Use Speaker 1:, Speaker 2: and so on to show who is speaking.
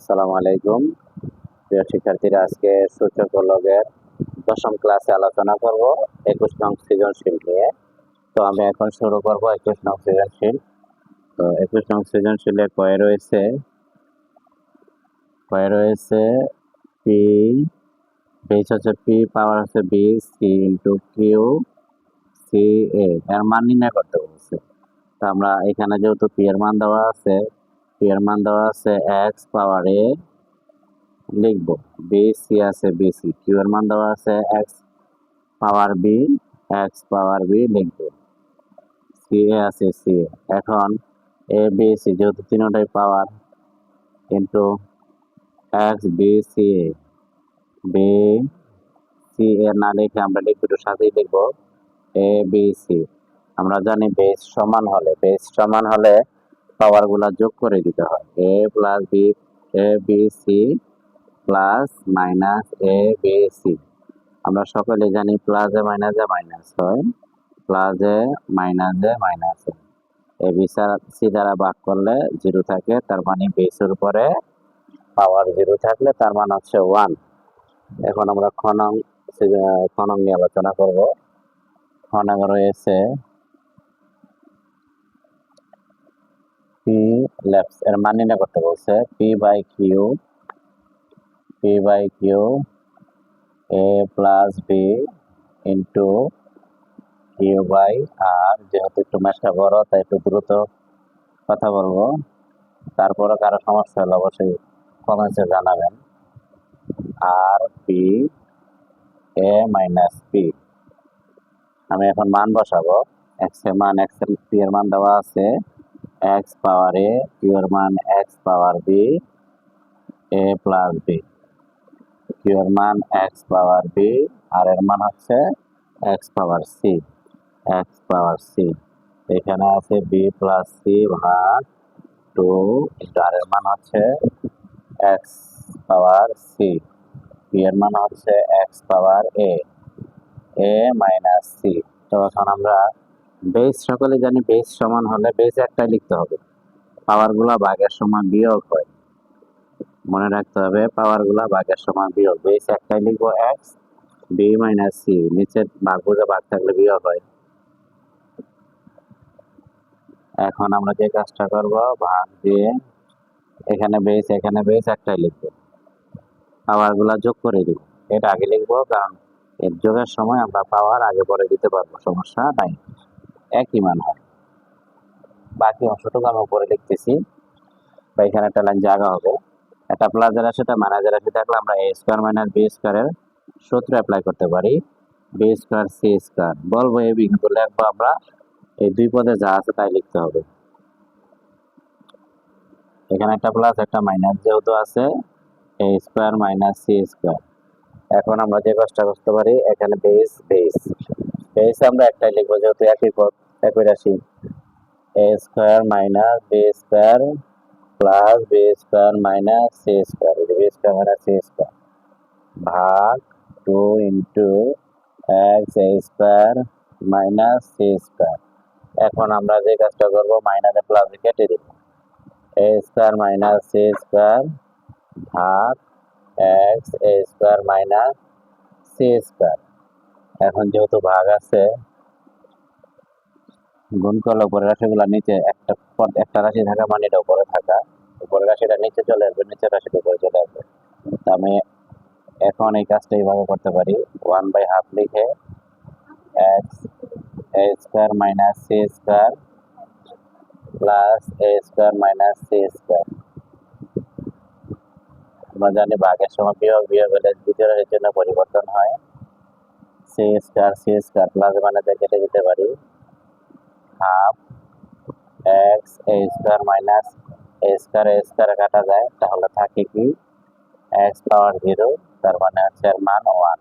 Speaker 1: আসসালামু আলাইকুম প্রিয় শিক্ষার্থীরা, আজকে সূচক ও লগের দশম ক্লাসে আলোচনা করব 21 নং সৃজনশীল নিয়ে। তো আমি এখন শুরু করব 21 নং সৃজনশীল। তো 21 নং সৃজনশীলে কয়ে রয়েছে পি, বেস হচ্ছে পি, পাওয়ার হচ্ছে B, C into Q, C A এর মান নির্ণয় করতে বলছে। তো আমরা এখানে যেহেতু পি এর মান দেওয়া আছে, এক্স পাওয়ার এ লিখবো, বি সি আছে বিসি, কিউ এর মান দেওয়া আছে এক্স পাওয়ার বি লিখবো, সি এ আছে সি এ। এখন এ বি সি যেহেতু তিনটাই পাওয়ার, কিন্তু এক্স বি সি এ, বি সি এ না লিখে আমরা লিখবো একটু সাথেই লিখবো এ বি সি। আমরা জানি বেস সমান হলে পাওয়ার গুলা যোগ করে দিতে হয়, এ plus B, A B C plus minus A B C. আমরা সকলে জানি প্লাসে মাইনাসে মাইনাস হয়, প্লাসে মাইনাসে মাইনাস হয়। এ বি সি দ্বারা ভাগ করলে 0 থাকে, তার মানে বেসের উপরে পাওয়ার 0 থাকলে তার মান হচ্ছে 1। এখন আমরা খ নং নিয়ে আলোচনা করব। খ নং রয়েছে পি ল্যাপস এর মান নির্ণয় করতে বলছে, P by Q A plus B into Q by R. যেহেতু একটু ম্যাথটা বড় তাই একটু দ্রুত কথা বলবো, তারপরে কারো সমস্যা হলে অবশ্যই কমেন্টসে জানাবেন। আর পি এ মাইনাস পি, আমি এখন মান বসাবো। এক্স এর মান, পি এর মান দেওয়া আছে এক্স পাওয়ার এ, কিউ এর মান এক্স পাওয়ার বি, এ প্লাস বি, কিউ এর মান এক্স পাওয়ার বি, আর এর মান হচ্ছে এক্স পাওয়ার সি। এখানে আছে বি প্লাস সি ভাগ 2, আর এর মান হচ্ছে এক্স পাওয়ার সি, পি এর মান হচ্ছে এক্স পাওয়ার এ মাইনাস সি। তো এখন আমরা বেস সকলে জানি, বেস সমান হলে বেস একটাই লিখতে হবে, পাওয়ার গুলা ভাগের সময় বিয়োগ হয়, মনে রাখতে হবে পাওয়ার গুলা ভাগের সময় বিয়োগ। বেস একটাই লিখবো এক্স বি মাইনাস সি, নিচে ভাগ বুঝে ভাগ থাকলে বিয়োগ হয়। এখন আমরা যে কাজটা করব, ভাগ দিয়ে এখানে বেস একটাই লিখবো, পাওয়ার গুলা যোগ করে দিব। এটা আগে লিখবো কারণ এর যোগের সময় আমরা পাওয়ার আগে পরে দিতে পারবো, সমস্যা নাই, একই মান হয়। বাকি অংশটুকু আমি উপরে লিখতেছি, বা এখানে একটা লাইন জায়গা হবে। একটা প্লাসের রাশি, একটা মাইনাসের রাশি থাকলে আমরা এ স্কোয়ার মাইনাস বি স্কোয়ারের সূত্র অ্যাপ্লাই করতে পারি, বি স্কোয়ার সি স্কোয়ার বলবো এ বি, কিন্তু লিখবো আমরা এই দুই পদে যা আছে তাই লিখতে হবে। এখানে একটা প্লাস একটা মাইনাস যেহেতু আছে, এ স্কোয়ার মাইনাস সি স্কোয়ার। এখন আমরা যে কাজটা করতে পারি, এখানে বেস আমরা একটাই লিখবো যেহেতু একই পদ একই রাশি, A square minus B square plus B square minus C square, B square minus C square ভাগ 2 into X A square minus C square. এখন আমরা যে কাজটা করবো, মাইনাসে প্লাসে কেটে দিব, A square minus C square ভাগ X A square minus C square. এখন যেহেতু ভাগ আছে, গুণ করলে উপরের রাশিগুলো নিচে, একটা রাশি থাকা মানে এটা উপরে থাকা, উপরের রাশিটা নিচে চলে আসবে, নিচের রাশিটা উপরে চলে আসবে। তো আমি এখন এই কাজটা এইভাবে করতে পারি, 1/2 লিখে X A square minus C square plus A square minus C square. আমরা জানি ভাগের সময় বিয়োগ হলে দ্বিতীয় রাশির জন্য পরিবর্তন হয়, সি স্কোয়ার প্লাস মানে কেটে দিতে পারি, half x A square minus A square কাটা যায়, তাহলে থাকে কি এক্স পাওয়ার 0, তার মানে হচ্ছে এর মান 1।